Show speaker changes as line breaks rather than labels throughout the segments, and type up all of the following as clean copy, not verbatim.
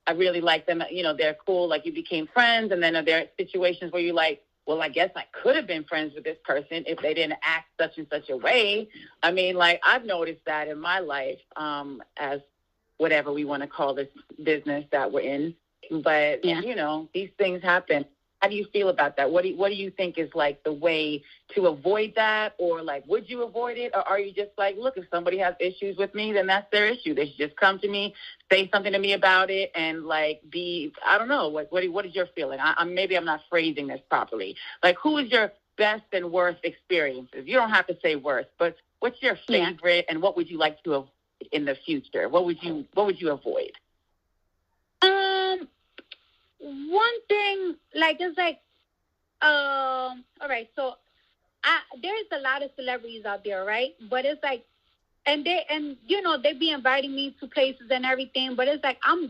I really like them. You know, they're cool. Like, you became friends. And then are there situations where you're like, well, I guess I could have been friends with this person if they didn't act such and such a way. I mean, like, I've noticed that in my life, as whatever we want to call this business that we're in. But, you know, these things happen. How do you feel about that? What do you think is, like, the way to avoid that? Or, like, would you avoid it? Or are you just like, look, if somebody has issues with me, then that's their issue. They should just come to me, say something to me about it, and, like, I don't know, what is your feeling? Maybe I'm not phrasing this properly. Like, who is your best and worst experiences? You don't have to say worst, but what's your favorite, and what would you like to avoid in the future? What would you avoid?
One thing, like, it's like, all right, so there's a lot of celebrities out there, right? But it's like, and you know, they be inviting me to places and everything, but it's like, I'm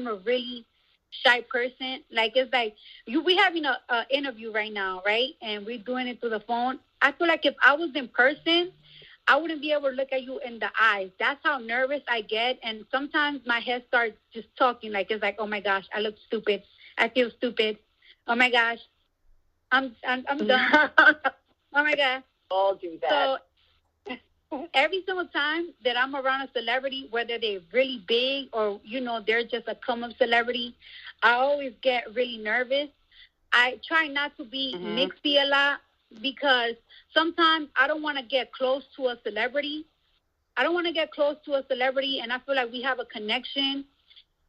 a really shy person. Like, it's like, we having a interview right now, right? And we're doing it through the phone. I feel like if I was in person, I wouldn't be able to look at you in the eyes. That's how nervous I get. And sometimes my head starts just talking. Like, it's like, oh my gosh, I look stupid. I feel stupid. Oh my gosh, I'm done. Oh my God.
All do that.
So every single time that I'm around a celebrity, whether they're really big or, you know, they're just a come-up celebrity, I always get really nervous. I try not to be mixy a lot, because sometimes I don't want to get close to a celebrity. And I feel like we have a connection,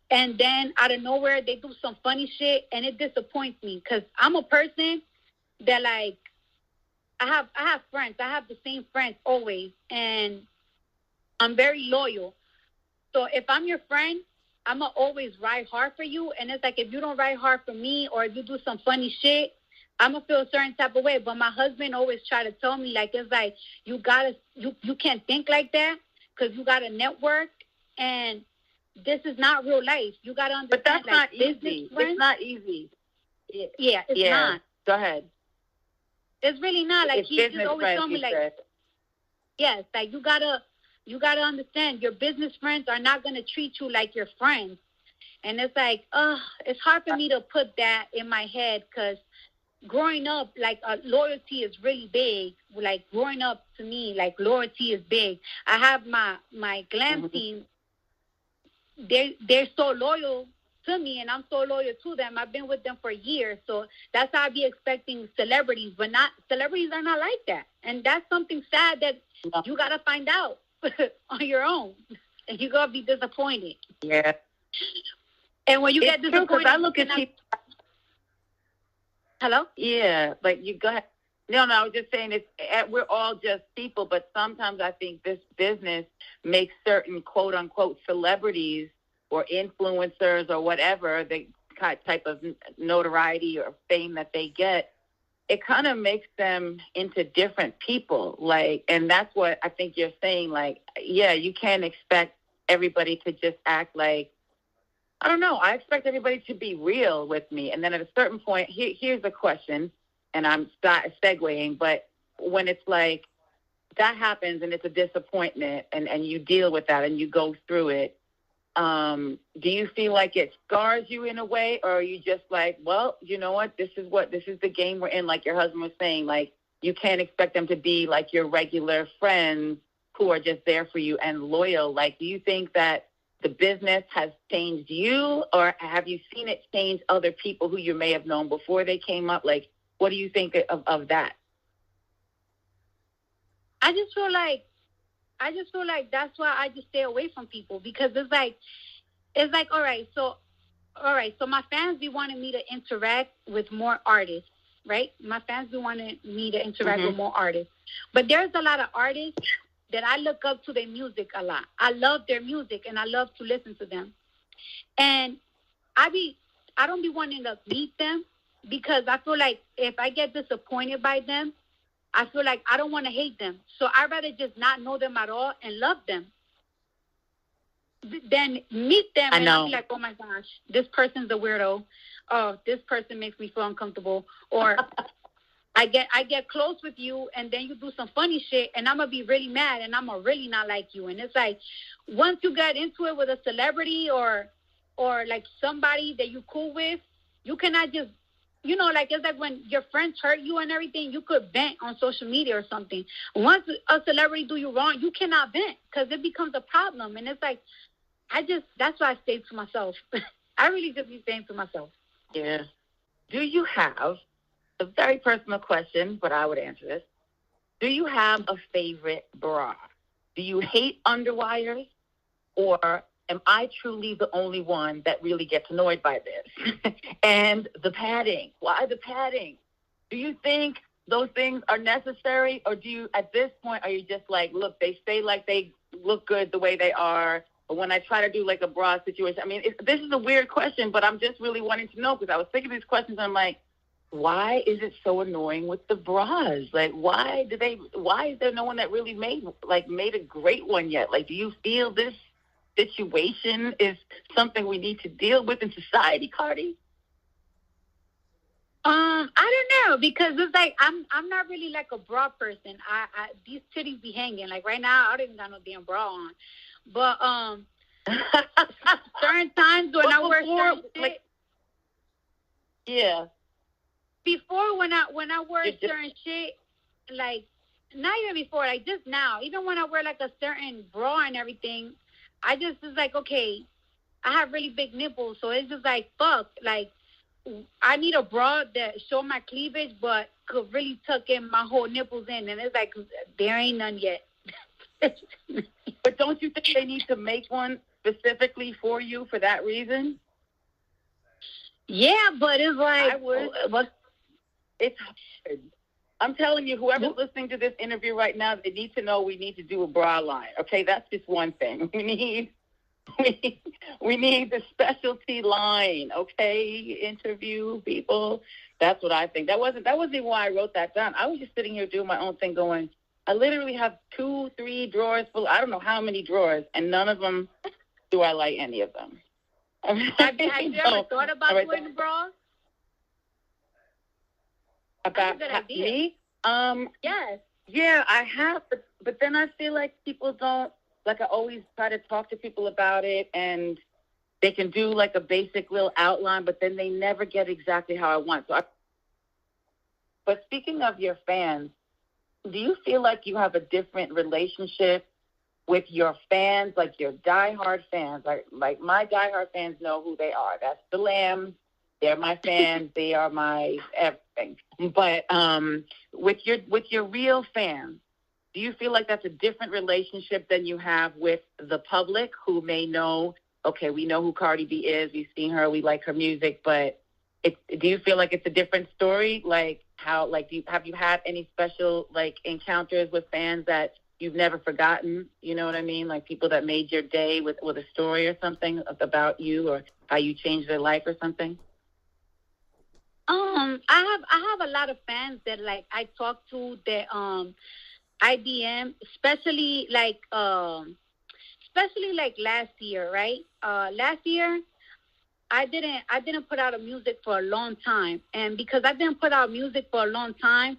and then out of nowhere they do some funny shit, and it disappoints me, because I'm a person that, like, I have friends. I have the same friends always, and I'm very loyal. So if I'm your friend, I'm going to always ride hard for you. And it's like, if you don't ride hard for me, or if you do some funny shit, I'm going to feel a certain type of way. But my husband always try to tell me, like, it's like, you can't think like that, because you got a network, and this is not real life. You got to understand.
But that's
like,
not easy. It's not easy.
Yeah, it's not.
Go ahead.
It's really not. Like, he just always told me, like, yes, like, you gotta understand, your business friends are not gonna treat you like your friends. And it's like, it's hard for me to put that in my head, because growing up, like, loyalty is really big. Like, growing up, to me, like, loyalty is big. I have my glam team. They're so loyal to me, and I'm so loyal to them. I've been with them for years, so that's how I be expecting celebrities, but celebrities are not like that, and that's something sad that you gotta find out on your own, and you gotta be disappointed.
Yeah.
And when you get disappointed,
because I look at people.
Hello?
Yeah, like, you go ahead. No, I was just saying, we're all just people, but sometimes I think this business makes certain quote unquote celebrities or influencers or whatever, the type of notoriety or fame that they get, it kind of makes them into different people. Like, and that's what I think you're saying. Like, yeah, you can't expect everybody to just act like, I don't know, I expect everybody to be real with me. And then at a certain point, here's the question, and I'm segueing, but when it's like, that happens and it's a disappointment, and you deal with that and you go through it, do you feel like it scars you in a way, or are you just like, well, you know what, this is the game we're in, like your husband was saying, like, you can't expect them to be like your regular friends who are just there for you and loyal. Like, do you think that the business has changed you, or have you seen it change other people who you may have known before they came up? Like, what do you think of that?
I just feel like that's why I just stay away from people, because it's like, all right, so my fans be wanting me to interact with more artists, right? My fans be wanting me to interact with more artists. But there's a lot of artists that I look up to their music a lot. I love their music, and I love to listen to them. And I don't be wanting to meet them, because I feel like if I get disappointed by them, I feel like I don't want to hate them. So I'd rather just not know them at all and love them than meet them and I'll be like, oh my gosh, this person's a weirdo. Oh, this person makes me feel uncomfortable. Or I get close with you, and then you do some funny shit, and I'm going to be really mad, and I'm going to really not like you. And it's like, once you get into it with a celebrity or or like somebody that you cool with, you cannot just, like it's like when your friends hurt you and everything, you could vent on social media or something. Once a celebrity do you wrong, you cannot vent because it becomes a problem. And it's like, that's why I stay to myself. I really just be staying to myself.
Yeah. Do you have, a very personal question, but I would answer this. Do you have a favorite bra? Do you hate underwires, or am I truly the only one that really gets annoyed by this? And the padding. Why the padding? Do you think those things are necessary, or do you, at this point, are you just like, look, they stay like they look good the way they are, but when I try to do like a bra situation, I mean, this is a weird question, but I'm just really wanting to know because I was thinking these questions and I'm like, why is it so annoying with the bras? Like, why is there no one that really made a great one yet? Like, do you feel this situation is something we need to deal with in society, Cardi?
I don't know, because it's like I'm not really like a bra person. I these titties be hanging. Like right now, I don't even got no damn bra on. But certain times when I wear certain shit,
yeah.
Before when I wear certain shit, like not even before, like just now, even when I wear like a certain bra and everything, I just is like, okay, I have really big nipples, so it's just like fuck, like I need a bra that show my cleavage but could really tuck in my whole nipples in, and it's like there ain't none yet.
But don't you think they need to make one specifically for you for that reason?
Yeah, but it's like
it's hard. I'm telling you, whoever's listening to this interview right now, they need to know we need to do a bra line. Okay, that's just one thing. We need the specialty line. Okay, interview people. That's what I think. That wasn't even why I wrote that down. I was just sitting here doing my own thing, going, I literally have 2-3 drawers full. I don't know how many drawers, and none of them do I like any of them.
Have you ever thought about doing the bras?
About me?
Yes.
Yeah, I have, but then I feel like people don't, like I always try to talk to people about it, and they can do like a basic little outline, but then they never get exactly how I want. But speaking of your fans, do you feel like you have a different relationship with your fans, like your diehard fans? Like my diehard fans know who they are. That's the Lambs. They're my fans. They are my everything. But with your real fans, do you feel like that's a different relationship than you have with the public who may know, okay, we know who Cardi B is, we've seen her, we like her music, but do you feel like it's a different story? Like how, like, have you had any special like encounters with fans that you've never forgotten? You know what I mean? Like people that made your day with a story or something about you, or how you changed their life or something?
I have a lot of fans that like I talk to that I DM, especially like last year, right? Last year I didn't put out a music for a long time, and because I didn't put out music for a long time,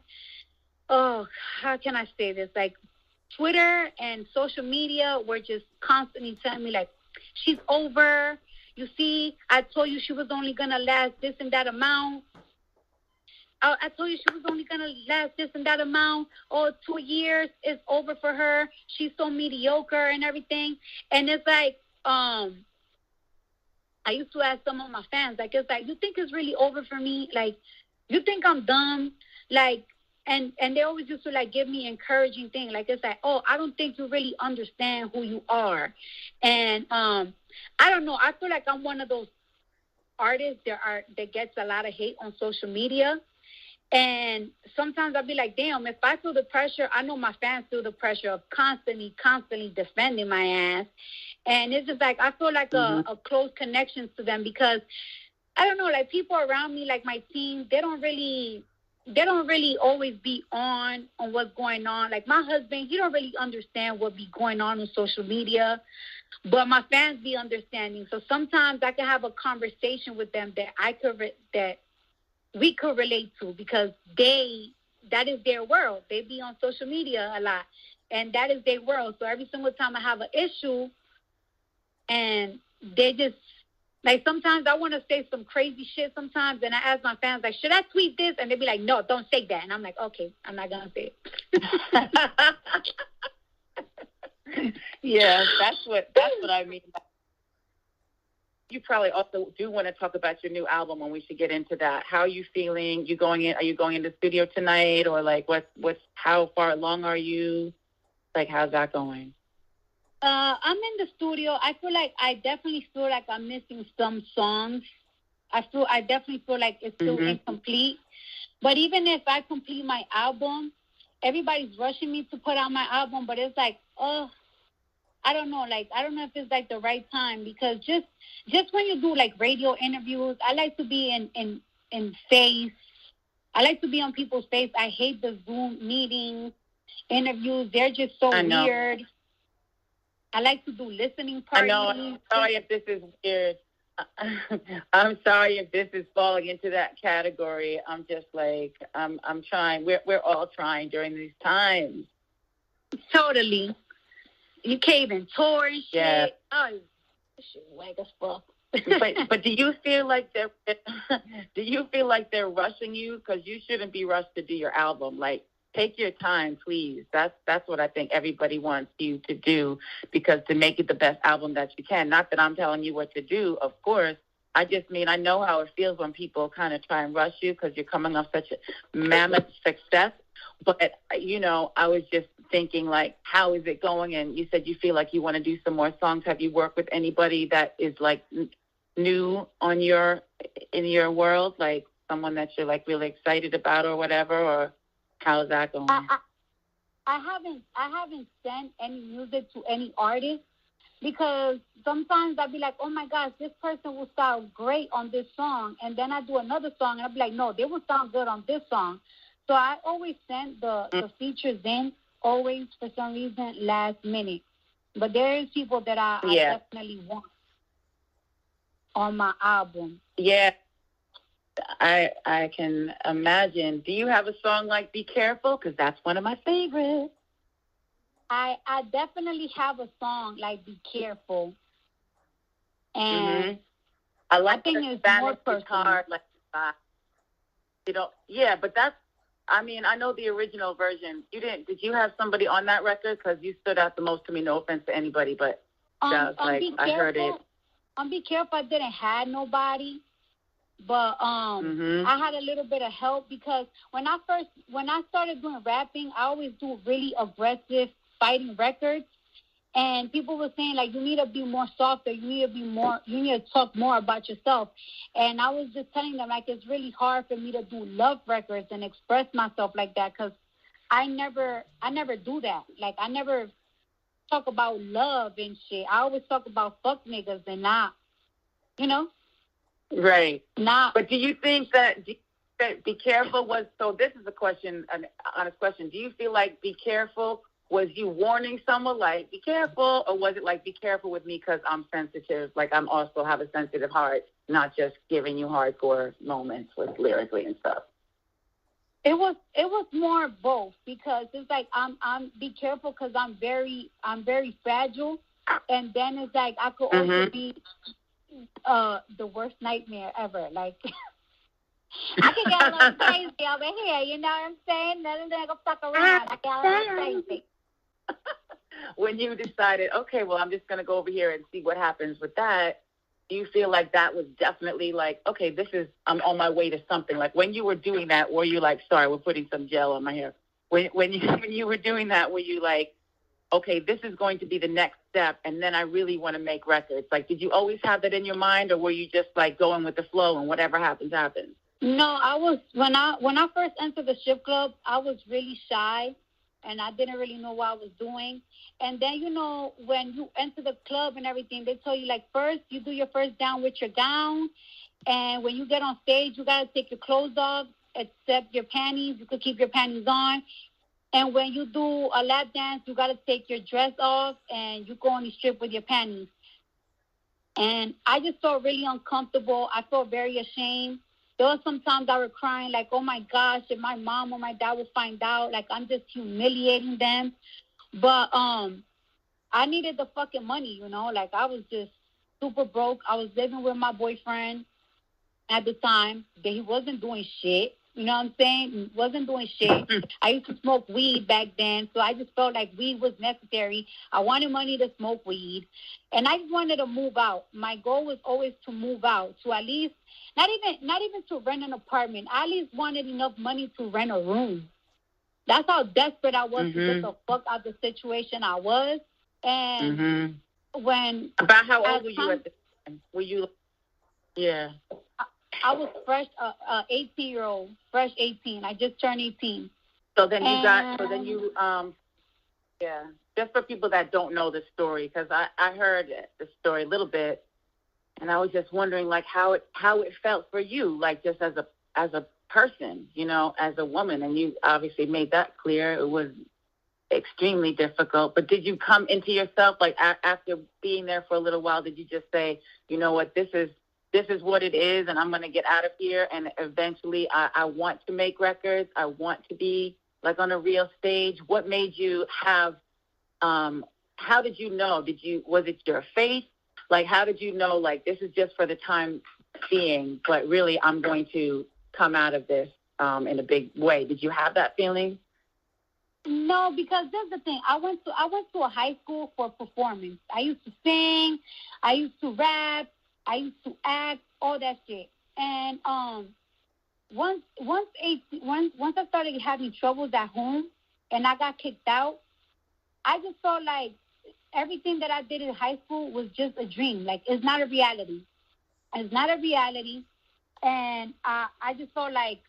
oh, how can I say this? Like Twitter and social media were just constantly telling me like, she's over. You see, I told you she was only gonna last this and that amount. I told you she was only going to last this and that amount. Oh, 2 years is over for her. She's so mediocre and everything. And it's like, I used to ask some of my fans, like, it's like, you think it's really over for me? Like, you think I'm dumb? Like, and they always used to, like, give me encouraging things. Like, it's like, oh, I don't think you really understand who you are. And I don't know. I feel like I'm one of those artists that gets a lot of hate on social media. And sometimes I'll be like, damn, if I feel the pressure, I know my fans feel the pressure of constantly defending my ass. And it's just like, I feel like a close connection to them because, I don't know, like people around me, like my team, they don't really always be on what's going on. Like my husband, he don't really understand what be going on social media, but my fans be understanding. So sometimes I can have a conversation with them that we could relate to because that is their world. They be on social media a lot, and that is their world. So every single time I have an issue and they just Like, sometimes I want to say some crazy shit sometimes, and I ask my fans, like, should I tweet this? And they be like, no, don't say that. And I'm like, okay, I'm not going to say
it. Yeah, that's what I mean. You probably also do want to talk about your new album, and we should get into that. How are you feeling? Are you going into the studio tonight, or like how far along are you? Like, how's that going?
I'm in the studio. I definitely feel like I'm missing some songs. I definitely feel like it's still incomplete. But even if I complete my album, everybody's rushing me to put out my album, but it's like, I don't know. Like, I don't know if it's like the right time, because just when you do like radio interviews, I like to be in face. I like to be on people's face. I hate the Zoom meetings, interviews. They're just so weird. I like to do listening parties.
I know. I'm sorry if this is weird. I'm sorry if this is falling into that category. I'm just like, I'm trying. We're all trying during these times.
Totally. You can't even tour and shit.
Yeah.
Oh, this shit whack as fuck.
but do you feel like they're rushing you? Because you shouldn't be rushed to do your album. Like, take your time, please. That's what I think everybody wants you to do, because to make it the best album that you can. Not that I'm telling you what to do, of course. I just mean, I know how it feels when people kind of try and rush you because you're coming off such a mammoth success. But, I was just thinking, like, how is it going? And you said you feel like you want to do some more songs. Have you worked with anybody that is, like, new in your world? Like, someone that you're, like, really excited about or whatever? Or how's that going?
I haven't sent any music to any artist, because sometimes I'll be like, oh, my gosh, this person will sound great on this song. And then I do another song, and I'll be like, no, they will sound good on this song. So I always send the features in, always, for some reason, last minute. But there is people that I definitely want on my album.
Yeah, I can imagine. Do you have a song like Be Careful? Because that's one of my favorites.
I definitely have a song like Be Careful. And
I like
think
the
it's
Spanish
more personal.
guitar. Yeah, but that's, I mean, I know the original version. Did you have somebody on that record? Because you stood out the most to me. No offense to anybody, but I heard it.
Be Careful, I didn't have nobody, but I had a little bit of help, because when I started doing rapping, I always do really aggressive fighting records, and people were saying, like, you need to be more softer, you need to talk more about yourself. And I was just telling them, like, it's really hard for me to do love records and express myself like that, because I never do that. Like, I never talk about love and shit. I always talk about fuck niggas and not,
Right.
Not.
But do you think that Be Careful was, so this is a question, an honest question. Do you feel like Be Careful, was you warning someone, like, be careful, or was it like, be careful with me because I'm sensitive, like I'm also have a sensitive heart, not just giving you hardcore moments with lyrically and stuff?
It was more both, because it's like I'm be careful because I'm very fragile, and then it's like I could also be the worst nightmare ever. Like, I could get a little crazy over here, you know what I'm saying? Nothing to fuck around. I get a little crazy.
When you decided, okay, well, I'm just going to go over here and see what happens with that, do you feel like that was definitely like, okay, I'm on my way to something? Like, when you were doing that, were you like, sorry, we're putting some gel on my hair. When you were doing that, were you like, okay, this is going to be the next step, and then I really want to make records? Like, did you always have that in your mind, or were you just like going with the flow and whatever happens, happens?
No, I was, when I first entered the strip club, I was really shy, and I didn't really know what I was doing. And then, when you enter the club and everything, they tell you, like, first, you do your first down with your gown, and when you get on stage, you got to take your clothes off, except your panties. You could keep your panties on. And when you do a lap dance, you got to take your dress off, and you go on the strip with your panties. And I just felt really uncomfortable. I felt very ashamed. There was some times I was crying, like, oh, my gosh, if my mom or my dad would find out, like, I'm just humiliating them. But I needed the fucking money, like, I was just super broke. I was living with my boyfriend at the time. That he wasn't doing shit. You know what I'm saying? He wasn't doing shit. I used to smoke weed back then, so I just felt like weed was necessary. I wanted money to smoke weed, and I just wanted to move out. My goal was always to move out, to at least not even to rent an apartment. I at least wanted enough money to rent a room. That's how desperate I was to get the fuck out of the situation I was. And when
about how old were you at the time? Were you? Yeah.
I was fresh, 18-year-old, fresh 18. I just turned 18.
So then yeah. Just for people that don't know the story, because I heard the story a little bit, and I was just wondering, like, how it felt for you, like, just as a person, you know, as a woman, and you obviously made that clear. It was extremely difficult. But did you come into yourself, like, after being there for a little while? Did you just say, you know what, this is what it is, and I'm going to get out of here, and eventually I want to make records. I want to be, like, on a real stage. What made you have, how did you know? Was it your faith? Like, how did you know, like, this is just for the time being, but really I'm going to come out of this in a big way? Did you have that feeling?
No, because that's the thing. I went to a high school for performance. I used to sing. I used to rap. I used to act, all that shit. And once I started having troubles at home and I got kicked out, I just felt like everything that I did in high school was just a dream. Like, it's not a reality. It's not a reality. And I just felt like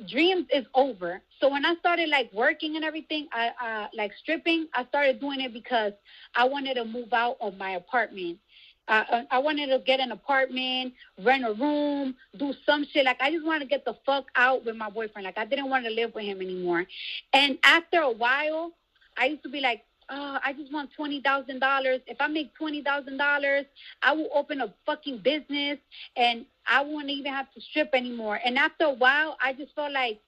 dreams is over. So when I started, like, working and everything, I like stripping, I started doing it because I wanted to move out of my apartment. I wanted to get an apartment, rent a room, do some shit. Like, I just wanted to get the fuck out with my boyfriend. Like, I didn't want to live with him anymore. And after a while, I used to be like, oh, I just want $20,000. If I make $20,000, I will open a fucking business, and I won't even have to strip anymore. And after a while, I just felt like,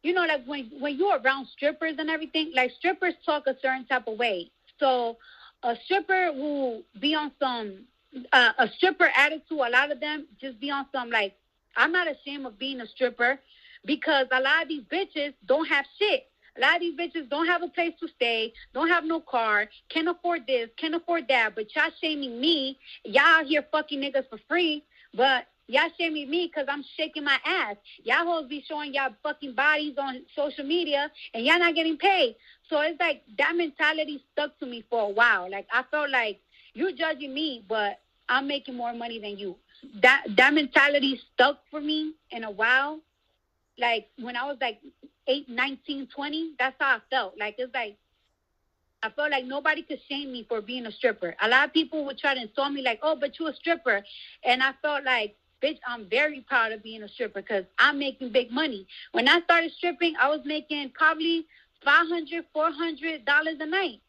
you know, like when you're around strippers and everything, like, strippers talk a certain type of way. So a stripper will be on some, a stripper attitude, a lot of them just be on some, like, I'm not ashamed of being a stripper, because a lot of these bitches don't have shit. A lot of these bitches don't have a place to stay, don't have no car, can't afford this, can't afford that, but y'all shaming me. Y'all out here fucking niggas for free, but y'all shaming me because I'm shaking my ass. Y'all hoes be showing y'all fucking bodies on social media, and y'all not getting paid. So it's like that mentality stuck to me for a while. Like, I felt like, you're judging me, but I'm making more money than you. That mentality stuck for me in a while. Like, when I was like 8, 19, 20, that's how I felt. Like, it's like, I felt like nobody could shame me for being a stripper. A lot of people would try to insult me, like, oh, but you a stripper. And I felt like, bitch, I'm very proud of being a stripper because I'm making big money. When I started stripping, I was making probably $500, $400 a night.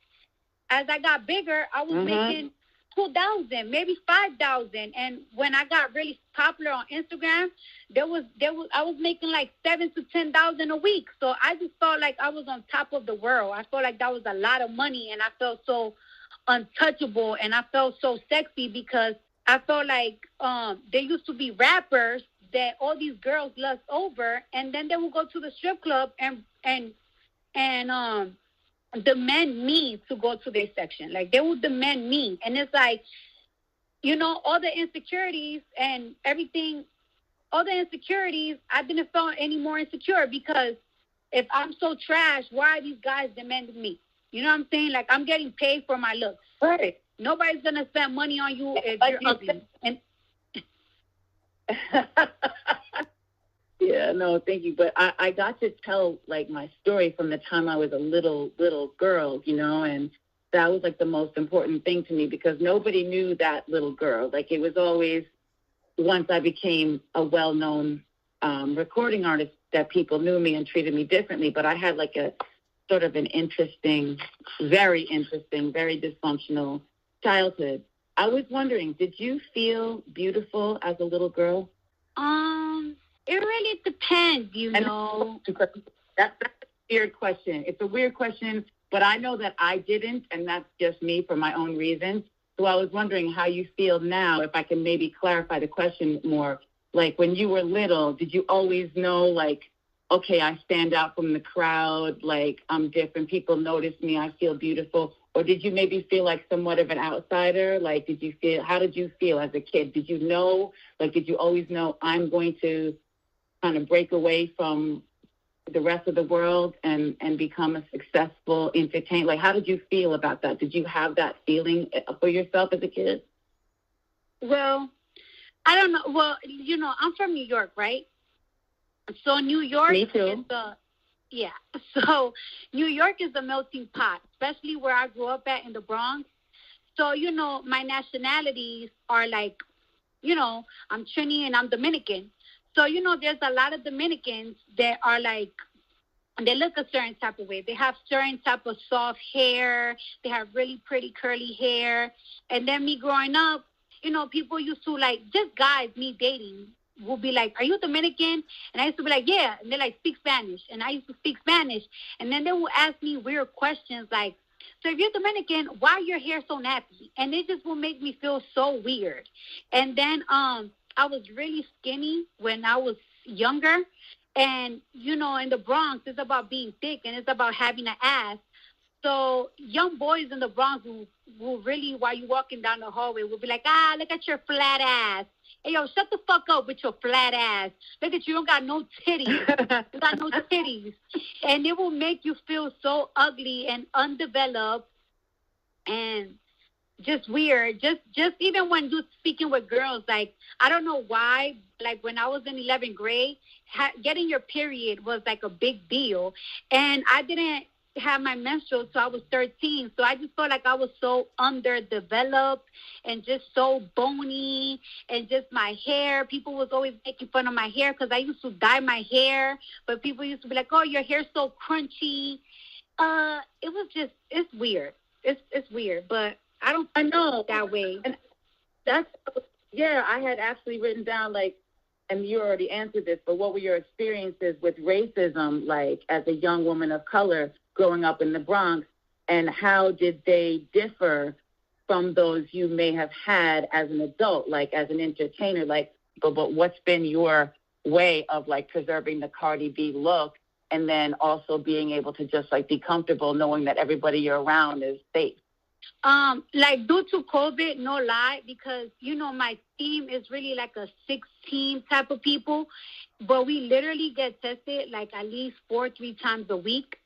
As I got bigger, I was making $2,000, maybe $5,000. And when I got really popular on Instagram, I was making like $7,000 to $10,000 a week. So I just felt like I was on top of the world. I felt like that was a lot of money, and I felt so untouchable, and I felt so sexy because I felt like there used to be rappers that all these girls lust over, and then they would go to the strip club and demand me to go to their section. Like, they would demand me. And it's like, you know, all the insecurities and everything, all the insecurities, I didn't feel any more insecure, because if I'm so trash, why are these guys demanding me? You know what I'm saying? Like, I'm getting paid for my looks.
Right.
Nobody's going to spend money on you if you're ugly. And
yeah, no, thank you. But I got to tell, like, my story from the time I was a little girl, you know, and that was, like, the most important thing to me, because nobody knew that little girl. Like, it was always, once I became a well-known recording artist, that people knew me and treated me differently. But I had, like, a sort of an interesting, very dysfunctional childhood. I was wondering, did you feel beautiful as a little girl?
It really depends, you know.
That's a weird question. It's a weird question, but I know that I didn't, and that's just me for my own reasons. So I was wondering how you feel now, if I can maybe clarify the question more. Like, when you were little, did you always know, like, okay, I stand out from the crowd, like, I'm different, people notice me, I feel beautiful? Or did you maybe feel like somewhat of an outsider? Like, how did you feel as a kid? Did you know, like, did you always know I'm going to kind of break away from the rest of the world and become a successful entertainer? Like, how did you feel about that? Did you have that feeling for yourself as a kid?
Well, I don't know. Well, I'm from New York, right? So New York
Me too.
Yeah. So New York is a melting pot, especially where I grew up at in the Bronx. So, my nationalities are like, I'm Trini and I'm Dominican. So, there's a lot of Dominicans that are like, they look a certain type of way. They have certain type of soft hair. They have really pretty curly hair. And then me growing up, people used to like, just guys, me dating, will be like, are you Dominican? And I used to be like, yeah. And they're like, speak Spanish. And I used to speak Spanish. And then they will ask me weird questions like, so if you're Dominican, why are your hair so nappy? And it just will make me feel so weird. And then I was really skinny when I was younger. And, in the Bronx, it's about being thick and it's about having an ass. So young boys in the Bronx will really, while you're walking down the hallway, will be like, look at your flat ass. Hey, yo, shut the fuck up with your flat ass. Look at you, don't got no titties. You got no titties. And it will make you feel so ugly and undeveloped and just weird. Just even when you're speaking with girls, like, I don't know why, like when I was in 11th grade, getting your period was like a big deal. And I didn't have my menstrual till I was 13. So I just felt like I was so underdeveloped and just so bony, and just my hair. People was always making fun of my hair because I used to dye my hair. But people used to be like, oh, your hair's so crunchy. It was just, it's weird. It's weird, but I know that way.
And that's, yeah, I had actually written down, like, and you already answered this, but what were your experiences with racism, like, as a young woman of color growing up in the Bronx, and how did they differ from those you may have had as an adult, like, as an entertainer? Like, but what's been your way of, like, preserving the Cardi B look, and then also being able to just, like, be comfortable knowing that everybody you're around is safe?
Like, due to COVID, no lie, because, my team is really like a 6-team type of people, but we literally get tested like at least 3 times a week,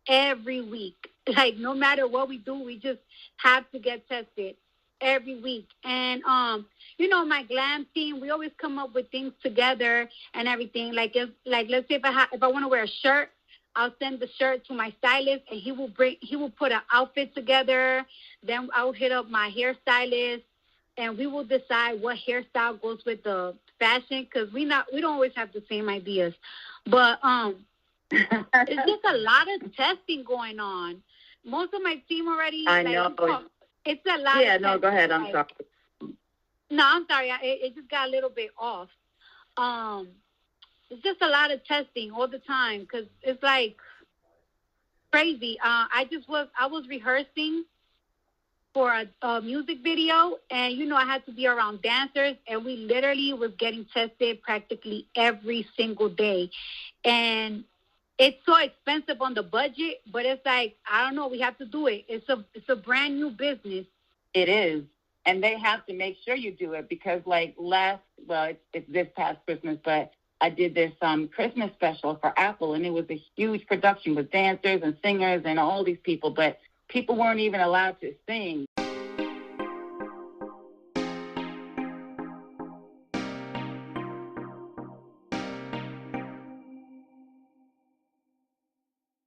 every week. Like, no matter what we do, we just have to get tested every week. And, my glam team, we always come up with things together and everything. Like, let's say if I want to wear a shirt, I'll send the shirt to my stylist, and he will put an outfit together. Then I'll hit up my hairstylist, and we will decide what hairstyle goes with the fashion, because we don't always have the same ideas. But it's just a lot of testing going on. Most of my team already.
I know.
It's a lot.
Yeah,
of
no, go ahead. I'm sorry.
No, I'm sorry. It just got a little bit off. It's just a lot of testing all the time, because it's like crazy. I was rehearsing for a music video, and I had to be around dancers, and we literally was getting tested practically every single day. And it's so expensive on the budget, but it's like, I don't know, we have to do it. It's a brand new business.
It is. And they have to make sure you do it, because, like, it's this past Christmas, but I did this Christmas special for Apple, and it was a huge production with dancers and singers and all these people, but people weren't even allowed to sing